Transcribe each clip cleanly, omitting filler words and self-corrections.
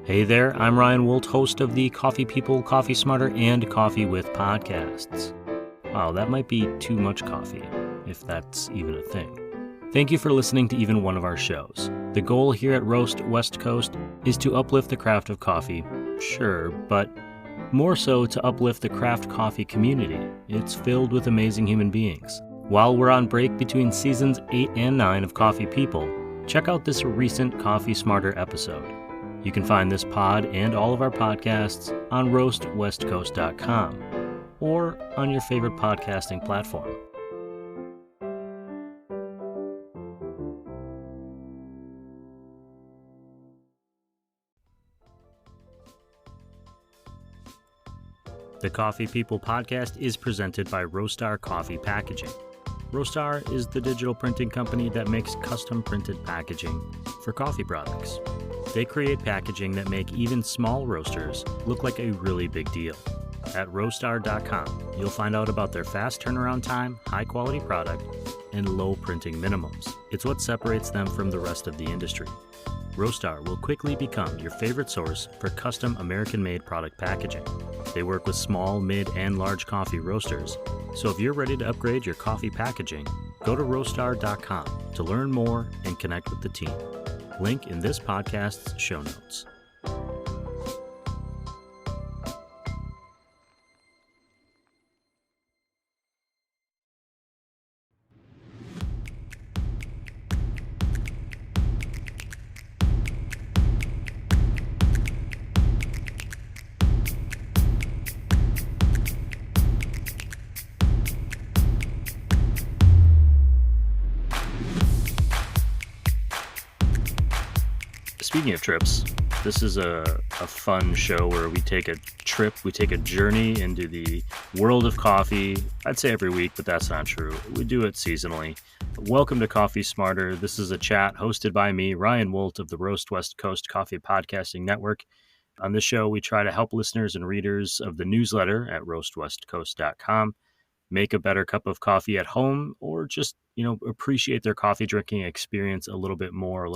Hey there, I'm Ryan Woldt, host of the Coffee People, Coffee Smarter, and Coffee With podcasts. Wow, that might be too much coffee, if that's even a thing. Thank you for listening to even one of our shows. The goal here at Roast West Coast is to uplift the craft of coffee, sure, but more so to uplift the craft coffee community. It's filled with amazing human beings. While we're on break between seasons 8 and 9 of Coffee People, check out this recent Coffee Smarter episode. You can find this pod and all of our podcasts on roastwestcoast.com or on your favorite podcasting platform. The Coffee People podcast is presented by Roastery Coffee Packaging. Roastery is the digital printing company that makes custom printed packaging for coffee products. They create packaging that make even small roasters look like a really big deal. At roastery.com, you'll find out about their fast turnaround time, high-quality product, and low printing minimums. It's what separates them from the rest of the industry. Roastery will quickly become your favorite source for custom American-made product packaging. They work with small, mid, and large coffee roasters, so if you're ready to upgrade your coffee packaging, go to roastery.com to learn more and connect with the team. Link in this podcast's show notes. Speaking of trips, this is a fun show where we take a journey into the world of coffee. I'd say every week, but that's not true. We do it seasonally. Welcome to Coffee Smarter. This is a chat hosted by me, Ryan Woldt of the Roast West Coast Coffee Podcasting Network. On this show, we try to help listeners and readers of the newsletter at roastwestcoast.com make a better cup of coffee at home, or just, appreciate their coffee drinking experience a little bit more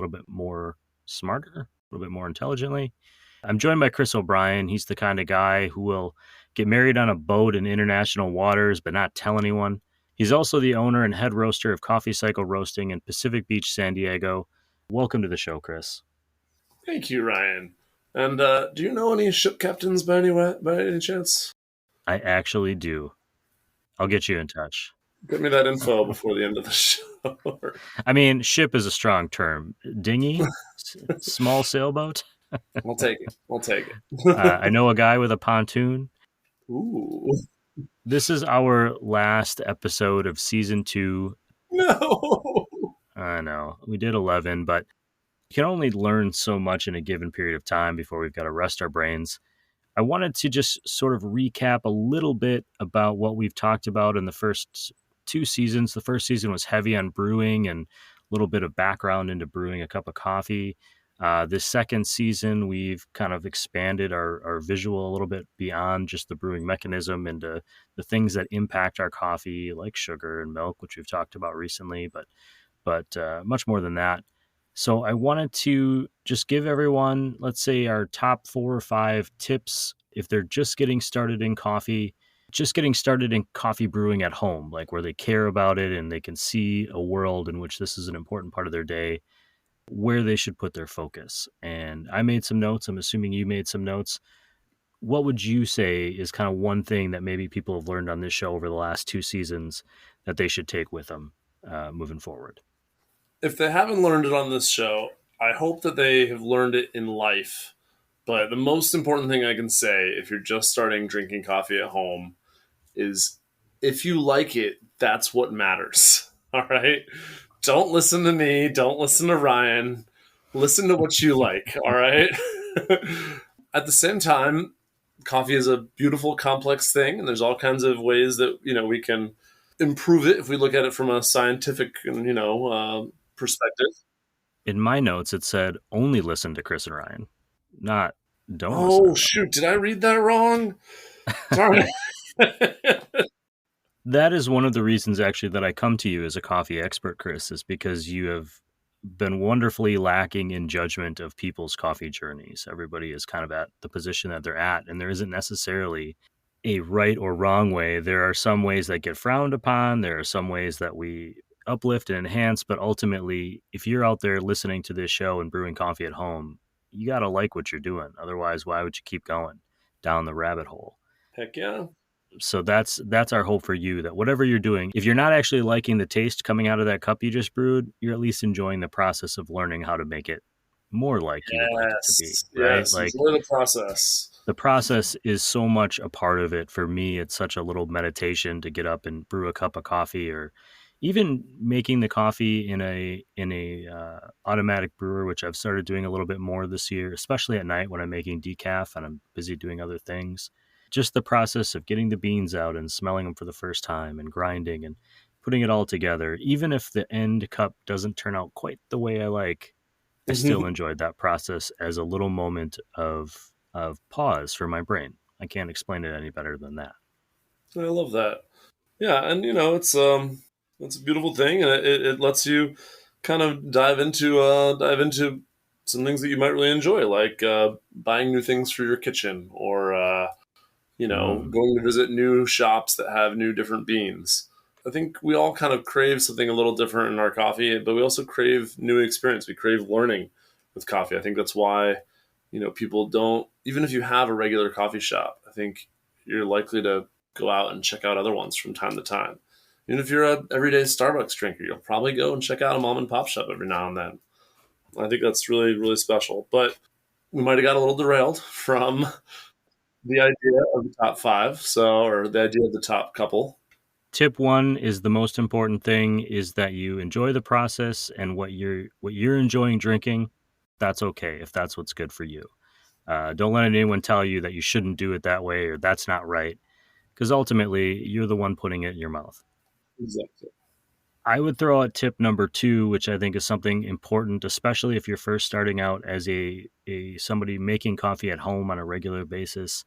smarter, a little bit more intelligently. I'm joined by Chris O'Brien. He's the kind of guy who will get married on a boat in international waters but not tell anyone. He's also the owner and head roaster of Coffee Cycle Roasting in Pacific Beach, San Diego. Welcome to the show, Chris. Thank you, Ryan. And do you know any ship captains by any chance? I actually do. I'll get you in touch. Get me that info before the end of the show. I mean, ship is a strong term. Dinghy? Small sailboat? We'll take it. I know a guy with a pontoon. Ooh. This is our last episode of season 2. No. I know. We did 11, but you can only learn so much in a given period of time before we've got to rest our brains. I wanted to just sort of recap a little bit about what we've talked about in the first 2 seasons. The first season was heavy on brewing and a little bit of background into brewing a cup of coffee. This second season, we've kind of expanded our visual a little bit beyond just the brewing mechanism into the things that impact our coffee, like sugar and milk, which we've talked about recently, but much more than that. So I wanted to just give everyone, let's say, our top 4 or 5 tips if they're just getting started in coffee brewing at home, like where they care about it and they can see a world in which this is an important part of their day, where they should put their focus. And I made some notes. I'm assuming you made some notes. What would you say is kind of one thing that maybe people have learned on this show over the last 2 seasons that they should take with them moving forward? If they haven't learned it on this show, I hope that they have learned it in life. But the most important thing I can say, if you're just starting drinking coffee at home, is if you like it, that's what matters. All right? Don't listen to me. Don't listen to Ryan. Listen to what you like. All right? At the same time, coffee is a beautiful, complex thing, and there's all kinds of ways that, we can improve it if we look at it from a scientific and, perspective. In my notes, it said only listen to Chris and Ryan, not don't listen to them. Shoot. Did I read that wrong? Sorry. That is one of the reasons, actually, that I come to you as a coffee expert, Chris, is because you have been wonderfully lacking in judgment of people's coffee journeys. Everybody is kind of at the position that they're at, and there isn't necessarily a right or wrong way. There are some ways that get frowned upon. There are some ways that we uplift and enhance, but ultimately, if you're out there listening to this show and brewing coffee at home, you got to like what you're doing. Otherwise, why would you keep going down the rabbit hole? Heck yeah. So that's our hope for you, that whatever you're doing, if you're not actually liking the taste coming out of that cup you just brewed, you're at least enjoying the process of learning how to make it more like you would like it to be, Yes. right? Yes. Like, Enjoy the process. the process is so much a part of it. For me, it's such a little meditation to get up and brew a cup of coffee, or even making the coffee in a automatic brewer, which I've started doing a little bit more this year, especially at night when I'm making decaf and I'm busy doing other things. Just the process of getting the beans out and smelling them for the first time and grinding and putting it all together, even if the end cup doesn't turn out quite the way I like, I still enjoyed that process as a little moment of pause for my brain. I can't explain it any better than that. I love that. Yeah, and it's a beautiful thing, and it lets you kind of dive into some things that you might really enjoy, like buying new things for your kitchen, or Mm. going to visit new shops that have new different beans. I think we all kind of crave something a little different in our coffee, but we also crave new experience. We crave learning with coffee. I think that's why, people don't, even if you have a regular coffee shop, I think you're likely to go out and check out other ones from time to time. Even if you're a everyday Starbucks drinker, you'll probably go and check out a mom and pop shop every now and then. I think that's really, really special. But we might have got a little derailed from the idea of the top five, or the idea of the top couple. Tip one is the most important thing, is that you enjoy the process, and what you're enjoying drinking, that's okay if that's what's good for you. Don't let anyone tell you that you shouldn't do it that way or that's not right, because ultimately you're the one putting it in your mouth. Exactly. I would throw out tip number two, which I think is something important, especially if you're first starting out as a somebody making coffee at home on a regular basis,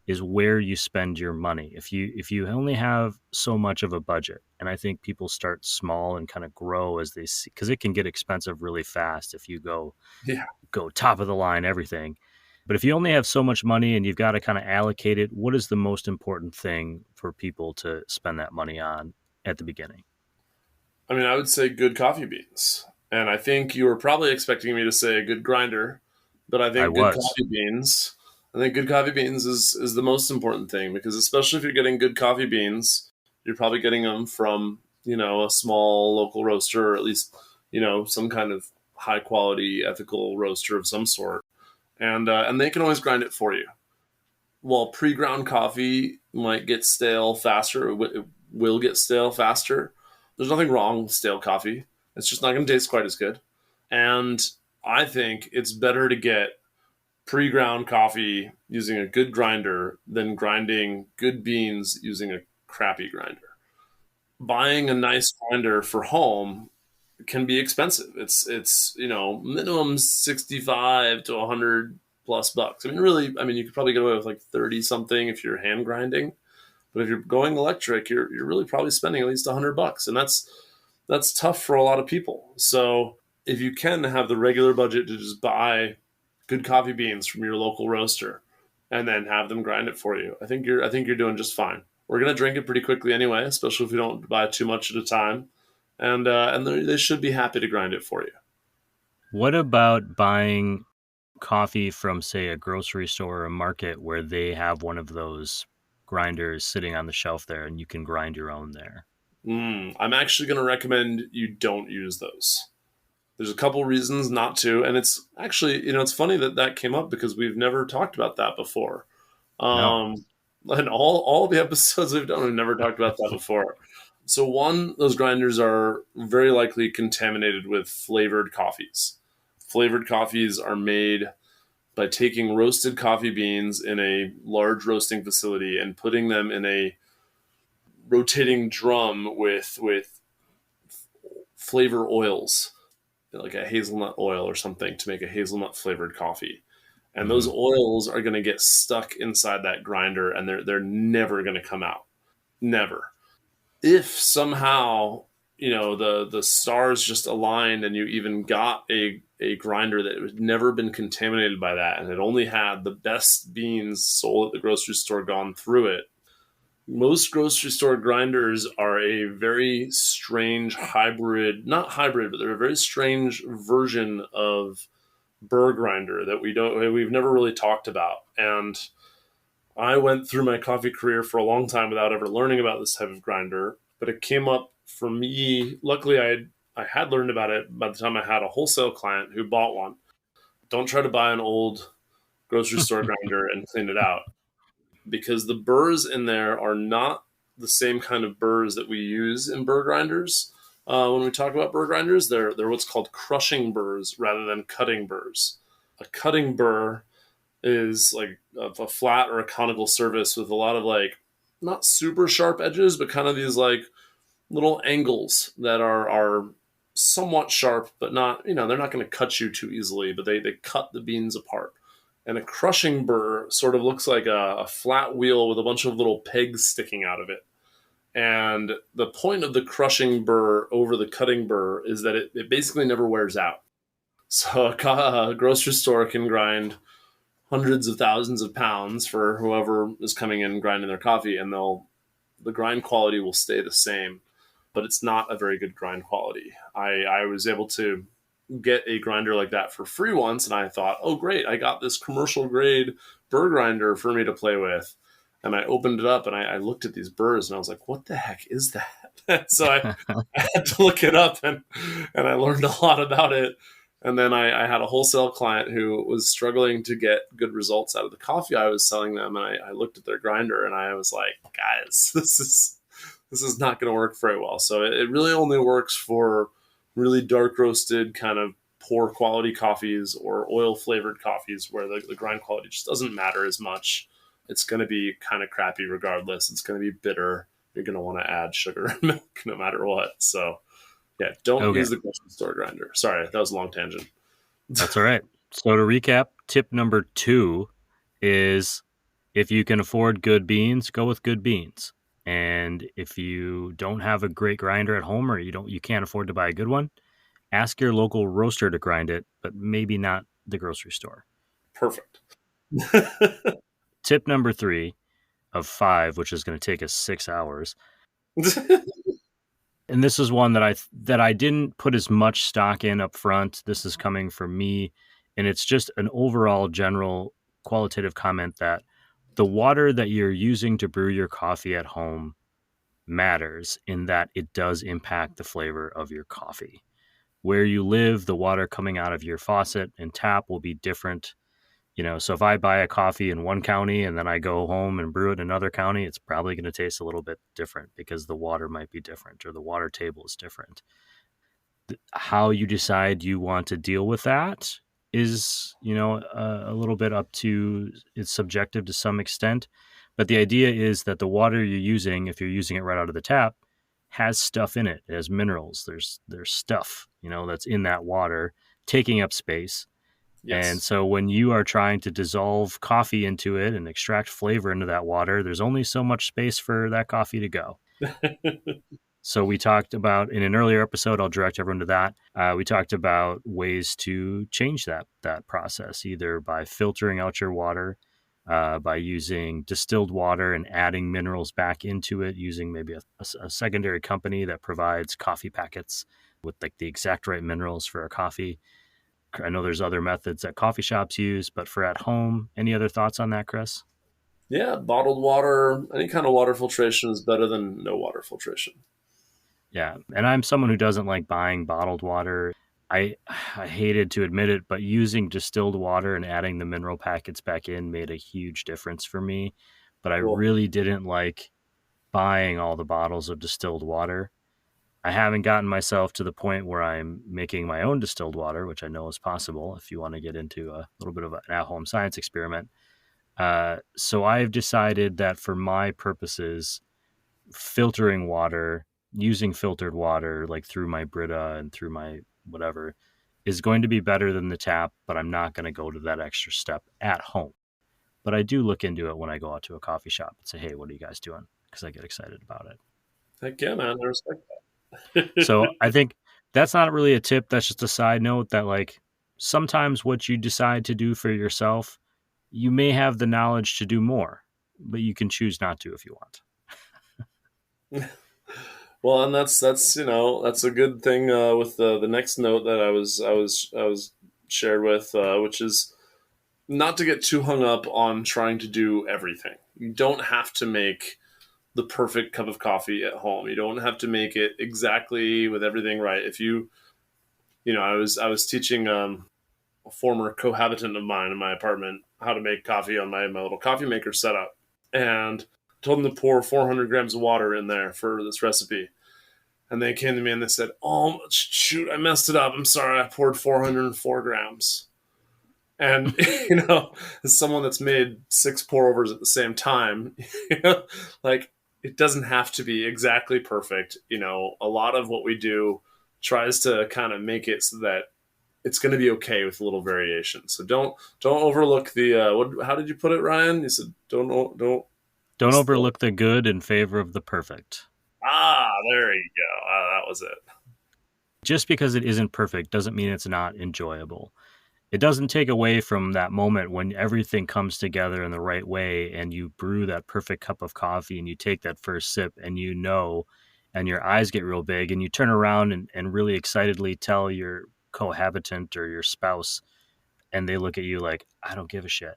is where you spend your money. If you only have so much of a budget, and I think people start small and kind of grow as they see, because it can get expensive really fast if you Yeah. go top of the line everything. But if you only have so much money and you've got to kind of allocate it, what is the most important thing for people to spend that money on at the beginning? I mean, I would say good coffee beans. And I think you were probably expecting me to say a good grinder, but I was. I think good coffee beans is the most important thing, because especially if you're getting good coffee beans, you're probably getting them from, a small local roaster, or at least, some kind of high quality ethical roaster of some sort. And they can always grind it for you. While pre-ground coffee might get stale faster, it will get stale faster. There's nothing wrong with stale coffee. It's just not going to taste quite as good. And I think it's better to get pre-ground coffee using a good grinder than grinding good beans using a crappy grinder. Buying a nice grinder for home can be expensive. It's minimum 65 to 100 plus bucks. I mean, really, you could probably get away with like 30 something if you're hand grinding, but if you're going electric, you're really probably spending at least 100 bucks, and that's tough for a lot of people. So if you can have the regular budget to just buy good coffee beans from your local roaster and then have them grind it for you, I think you're doing just fine. We're gonna drink it pretty quickly anyway, especially if we don't buy too much at a time, and they should be happy to grind it for you. What about buying coffee from, say, a grocery store or a market where they have one of those grinders sitting on the shelf there and you can grind your own there? I'm actually going to recommend you don't use those. There's a couple reasons not to, and it's actually, it's funny that that came up because we've never talked about that before. No. And all the episodes we've done, we've never talked about that before. So one, those grinders are very likely contaminated with flavored coffees. Flavored coffees are made by taking roasted coffee beans in a large roasting facility and putting them in a rotating drum with flavor oils, like a hazelnut oil or something, to make a hazelnut flavored coffee. And those Hmm. oils are going to get stuck inside that grinder, and they're never going to come out. Never. If somehow the stars just aligned, and you even got a grinder that had never been contaminated by that, and it only had the best beans sold at the grocery store gone through it. Most grocery store grinders are a very strange hybrid, not hybrid, but they're a very strange version of burr grinder that we've never really talked about. And I went through my coffee career for a long time without ever learning about this type of grinder, but it came up for me. Luckily, I had learned about it by the time I had a wholesale client who bought one. Don't try to buy an old grocery store grinder and clean it out, because the burrs in there are not the same kind of burrs that we use in burr grinders. When we talk about burr grinders, they're what's called crushing burrs rather than cutting burrs. A cutting burr is like a flat or a conical surface with a lot of like not super sharp edges, but kind of these like little angles that are somewhat sharp, but not, they're not going to cut you too easily, but they cut the beans apart. And a crushing burr sort of looks like a flat wheel with a bunch of little pegs sticking out of it. And the point of the crushing burr over the cutting burr is that it basically never wears out. So a grocery store can grind hundreds of thousands of pounds for whoever is coming in and grinding their coffee, and the grind quality will stay the same, but it's not a very good grind quality. I was able to get a grinder like that for free once, and I thought, oh great, I got this commercial grade burr grinder for me to play with. And I opened it up and I looked at these burrs and I was like, what the heck is that? So I had to look it up, and I learned a lot about it. And then I had a wholesale client who was struggling to get good results out of the coffee I was selling them. And I looked at their grinder and I was like, guys, this is not going to work very well. So it really only works for really dark roasted, kind of poor quality coffees or oil flavored coffees where the grind quality just doesn't matter as much. It's going to be kind of crappy regardless. It's going to be bitter. You're going to want to add sugar and milk no matter what. So yeah, don't use the grocery store grinder. Sorry, that was a long tangent. That's all right. So to recap, tip number 2 is if you can afford good beans, go with good beans. And if you don't have a great grinder at home, or you can't afford to buy a good one, ask your local roaster to grind it, but maybe not the grocery store. Perfect. Tip number 3 of 5, which is going to take us 6 hours. And this is one that I didn't put as much stock in up front. This is coming from me, and it's just an overall general qualitative comment that the water that you're using to brew your coffee at home matters, in that it does impact the flavor of your coffee. Where you live, the water coming out of your faucet and tap will be different. So if I buy a coffee in one county and then I go home and brew it in another county, it's probably going to taste a little bit different because the water might be different or the water table is different. How you decide you want to deal with that is, a little bit up to, it's subjective to some extent. But the idea is that the water you're using, if you're using it right out of the tap, has stuff in it. It has minerals. There's stuff, that's in that water taking up space. Yes. And so when you are trying to dissolve coffee into it and extract flavor into that water, there's only so much space for that coffee to go. So we talked about, in an earlier episode, I'll direct everyone to that. We talked about ways to change that process, either by filtering out your water, by using distilled water and adding minerals back into it, using maybe a secondary company that provides coffee packets with like the exact right minerals for a coffee. I know there's other methods that coffee shops use, but for at home, any other thoughts on that, Chris? Yeah, bottled water, any kind of water filtration is better than no water filtration. Yeah, and I'm someone who doesn't like buying bottled water. I hated to admit it, but using distilled water and adding the mineral packets back in made a huge difference for me. But I really didn't like buying all the bottles of distilled water. I haven't gotten myself to the point where I'm making my own distilled water, which I know is possible if you want to get into a little bit of an at-home science experiment. So I've decided that for my purposes, filtering water, using filtered water, like through my Brita and through my whatever, is going to be better than the tap, but I'm not going to go to that extra step at home. But I do look into it when I go out to a coffee shop and say, hey, what are you guys doing? Because I get excited about it. Heck yeah, man. I respect So I think that's not really a tip. That's just a side note that like sometimes what you decide to do for yourself, you may have the knowledge to do more, but you can choose not to if you want. Well, and that's that's a good thing with the next note that I was shared with, which is not to get too hung up on trying to do everything. You don't have to make the perfect cup of coffee at home. You don't have to make it exactly with everything right. If I was teaching a former cohabitant of mine in my apartment how to make coffee on my little coffee maker setup, and told them to pour 400 grams of water in there for this recipe. And they came to me and they said, "Oh shoot, I messed it up. I'm sorry. I poured 404 grams." And as someone that's made six pour overs at the same time, like it doesn't have to be exactly perfect. A lot of what we do tries to kind of make it so that it's going to be okay with a little variation. So don't overlook the what. How did you put it, Ryan? You said don't. Don't What's the overlook the good in favor of the perfect. there you go. That was it. Just because it isn't perfect doesn't mean it's not enjoyable. It doesn't take away from that moment when everything comes together in the right way and you brew that perfect cup of coffee and you take that first sip and and your eyes get real big and you turn around and really excitedly tell your cohabitant or your spouse and they look at you like, I don't give a shit.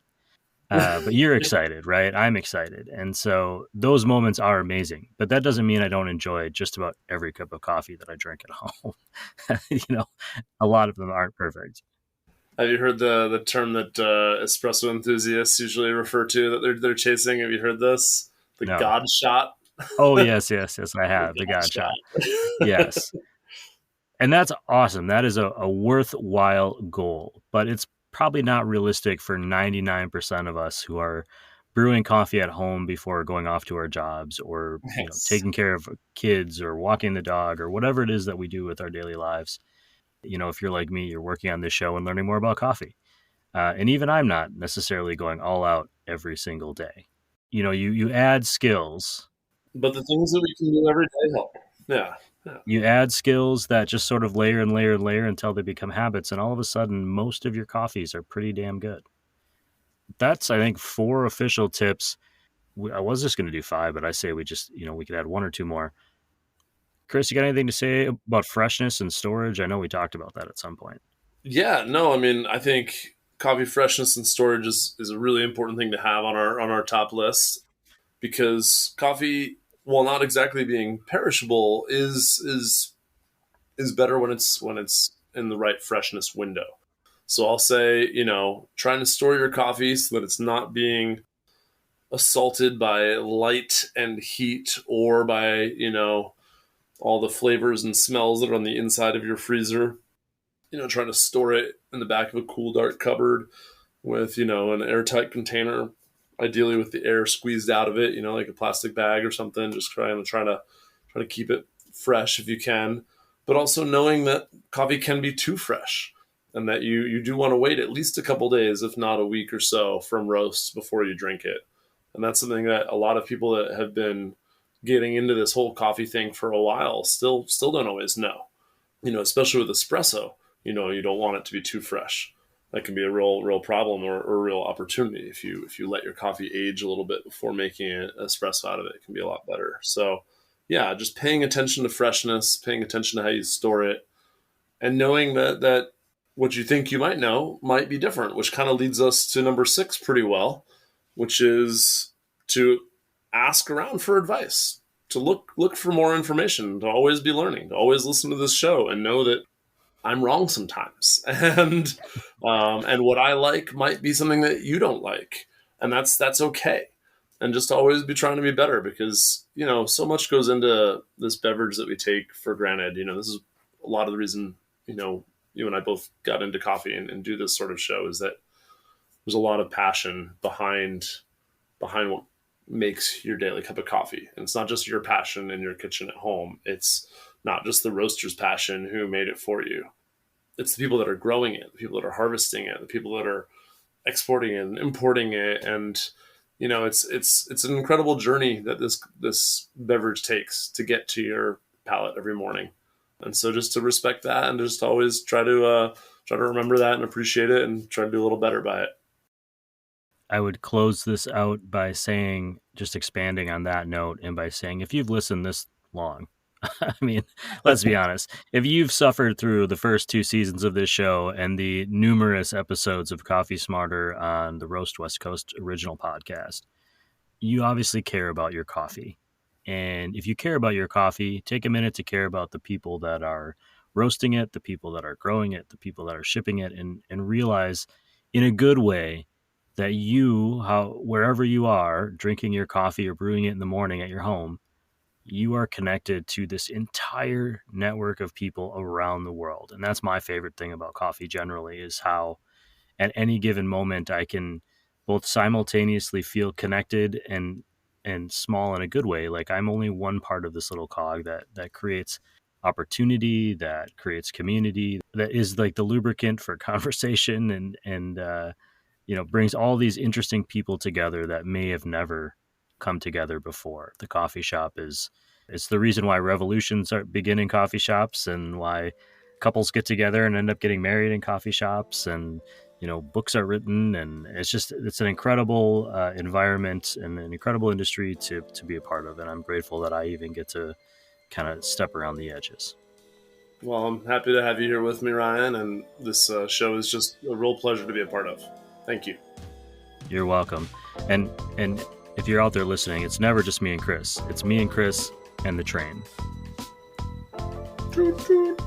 But you're excited, right? I'm excited. And so those moments are amazing. But that doesn't mean I don't enjoy just about every cup of coffee that I drink at home. you know, a lot of them aren't perfect. Have you heard the term that espresso enthusiasts usually refer to that they're chasing? Have you heard this? The No. God shot. Oh, yes, yes, yes, I The have. The God God shot. shot. Yes. And that's awesome. That is a worthwhile goal, but it's probably not realistic for 99% of us who are brewing coffee at home before going off to our jobs or, Yes. taking care of kids or walking the dog or whatever it is that we do with our daily lives. If you're like me, you're working on this show and learning more about coffee. And even I'm not necessarily going all out every single day. You add skills. But the things that we can do every day help. Yeah. Yeah. You add skills that just sort of layer and layer and layer until they become habits, and all of a sudden, most of your coffees are pretty damn good. That's, I think, four official tips. I was just going to do five, but I say we just, we could add one or two more. Chris, you got anything to say about freshness and storage? I know we talked about that at some point. Yeah. No, I mean, I think coffee freshness and storage is a really important thing to have on our top list, because coffee, while not exactly being perishable, is better when it's in the right freshness window. So I'll say, trying to store your coffee so that it's not being assaulted by light and heat, or by, all the flavors and smells that are on the inside of your freezer. Trying to store it in the back of a cool, dark cupboard with, an airtight container, ideally with the air squeezed out of it, like a plastic bag or something. Just try to keep it fresh if you can, but also knowing that coffee can be too fresh, and that you do want to wait at least a couple days, if not a week or so, from roast before you drink it. And that's something that a lot of people that have been getting into this whole coffee thing for a while still don't always know. Especially with espresso, you don't want it to be too fresh. That can be a real problem, or a real opportunity. If you let your coffee age a little bit before making an espresso out of it, it can be a lot better. So yeah, just paying attention to freshness, paying attention to how you store it, and knowing that what you think you might know might be different, which kind of leads us to number six pretty well, which is to ask around for advice, to look for more information, to always be learning, to always listen to this show and know that I'm wrong sometimes, and what I like might be something that you don't like, and that's okay. And just always be trying to be better, because so much goes into this beverage that we take for granted. This is a lot of the reason you and I both got into coffee and do this sort of show, is that there's a lot of passion behind what makes your daily cup of coffee. And it's not just your passion in your kitchen at home. It's not just the roaster's passion who made it for you. It's the people that are growing it, the people that are harvesting it, the people that are exporting it and importing it. And it's an incredible journey that this beverage takes to get to your palate every morning. And so just to respect that and just always try to remember that and appreciate it and try to do a little better by it. I would close this out by saying, just expanding on that note, and by saying, if you've listened this long, I mean, let's be honest, if you've suffered through the first 2 seasons of this show and the numerous episodes of Coffee Smarter on the Roast West Coast original podcast, you obviously care about your coffee. And if you care about your coffee, take a minute to care about the people that are roasting it, the people that are growing it, the people that are shipping it, and realize in a good way that you, wherever you are, drinking your coffee or brewing it in the morning at your home, you are connected to this entire network of people around the world. And that's my favorite thing about coffee generally, is how at any given moment I can both simultaneously feel connected and small in a good way. Like I'm only one part of this little cog that creates opportunity, that creates community, that is like the lubricant for conversation and brings all these interesting people together that may have never come together before. The coffee shop it's the reason why revolutions begin in coffee shops, and why couples get together and end up getting married in coffee shops, and books are written, and it's an incredible environment and an incredible industry to be a part of. And I'm grateful that I even get to kind of step around the edges. Well, I'm happy to have you here with me, Ryan, and this show is just a real pleasure to be a part of. Thank you. You're welcome. And if you're out there listening, it's never just me and Chris. It's me and Chris and the train. Toot, toot.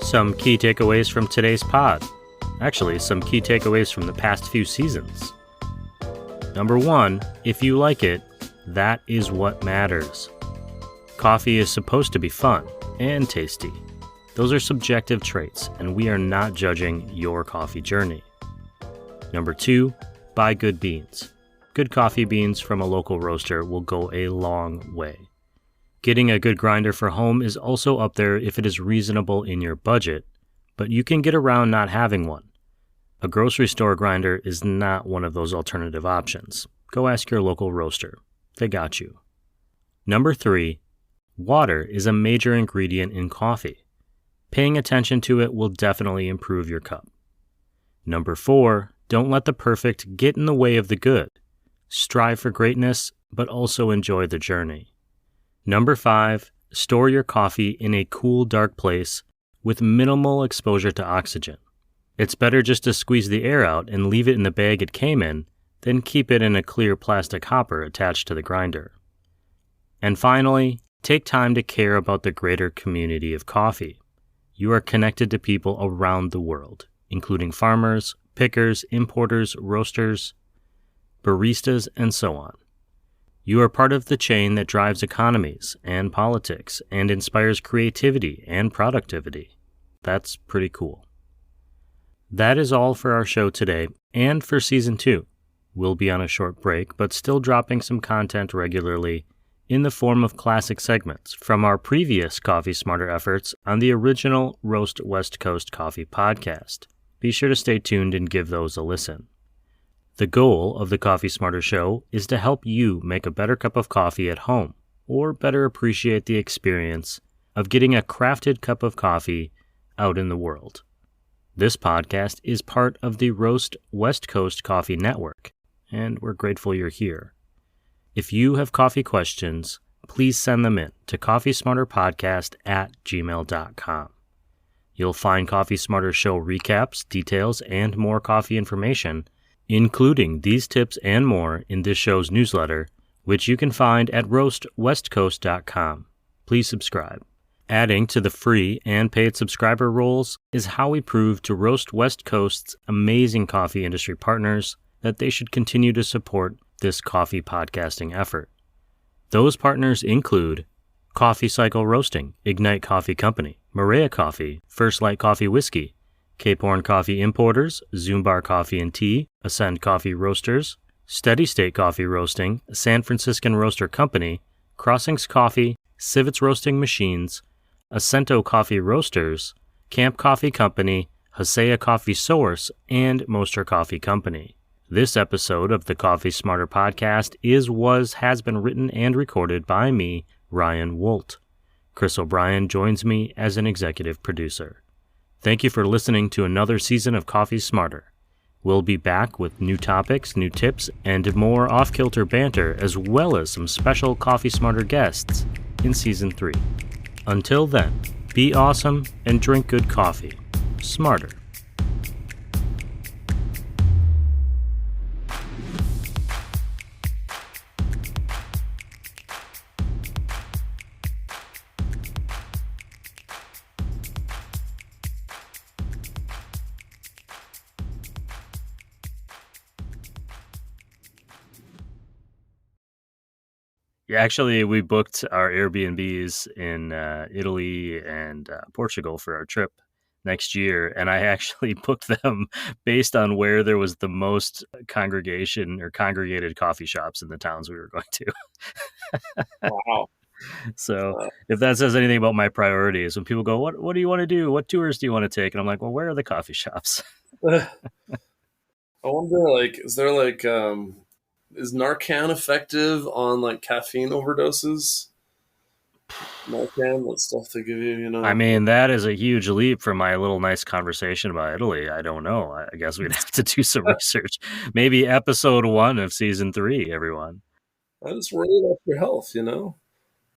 Some key takeaways from today's pod. Actually, some key takeaways from the past few seasons. Number 1, if you like it, that is what matters. Coffee is supposed to be fun and tasty. Those are subjective traits, and we are not judging your coffee journey. Number 2, buy good beans. Good coffee beans from a local roaster will go a long way. Getting a good grinder for home is also up there if it is reasonable in your budget, but you can get around not having one. A grocery store grinder is not one of those alternative options. Go ask your local roaster. They got you. Number 3, water is a major ingredient in coffee. Paying attention to it will definitely improve your cup. Number 4, don't let the perfect get in the way of the good. Strive for greatness, but also enjoy the journey. Number 5, store your coffee in a cool, dark place with minimal exposure to oxygen. It's better just to squeeze the air out and leave it in the bag it came in than keep it in a clear plastic hopper attached to the grinder. And finally, take time to care about the greater community of coffee. You are connected to people around the world, including farmers, pickers, importers, roasters, baristas, and so on. You are part of the chain that drives economies and politics and inspires creativity and productivity. That's pretty cool. That is all for our show today and for Season 2. We'll be on a short break, but still dropping some content regularly in the form of classic segments from our previous Coffee Smarter efforts on the original Roast West Coast Coffee podcast. Be sure to stay tuned and give those a listen. The goal of the Coffee Smarter Show is to help you make a better cup of coffee at home, or better appreciate the experience of getting a crafted cup of coffee out in the world. This podcast is part of the Roast West Coast Coffee Network, and we're grateful you're here. If you have coffee questions, please send them in to coffeesmarterpodcast@gmail.com. You'll find Coffee Smarter Show recaps, details, and more coffee information, including these tips and more, in this show's newsletter, which you can find at roastwestcoast.com. Please subscribe. Adding to the free and paid subscriber roles is how we prove to Roast West Coast's amazing coffee industry partners that they should continue to support this coffee podcasting effort. Those partners include Coffee Cycle Roasting, Ignite Coffee Company, Maria Coffee, First Light Coffee Whiskey, Cape Horn Coffee Importers, Zoombar Coffee and Tea, Ascend Coffee Roasters, Steady State Coffee Roasting, a San Franciscan roaster company, Crossings Coffee, Civets Roasting Machines, Acento Coffee Roasters, Camp Coffee Company, Hasea Coffee Source, and Moster Coffee Company. This episode of the Coffee Smarter podcast has been written and recorded by me, Ryan Woldt. Chris O'Brien joins me as an executive producer. Thank you for listening to another season of Coffee Smarter. We'll be back with new topics, new tips, and more off-kilter banter, as well as some special Coffee Smarter guests in Season 3. Until then, be awesome and drink good coffee. Smarter. Yeah, actually, we booked our Airbnbs in Italy and Portugal for our trip next year, and I actually booked them based on where there was the most congregated coffee shops in the towns we were going to. Wow. So if that says anything about my priorities, when people go, what do you want to do? What tours do you want to take? And I'm like, well, where are the coffee shops? I wonder, is Narcan effective on caffeine overdoses? Narcan, that stuff they give you, I mean, that is a huge leap from my little nice conversation about Italy. I don't know. I guess we'd have to do some research. Maybe episode 1 of season 3, everyone. I just worried about your health,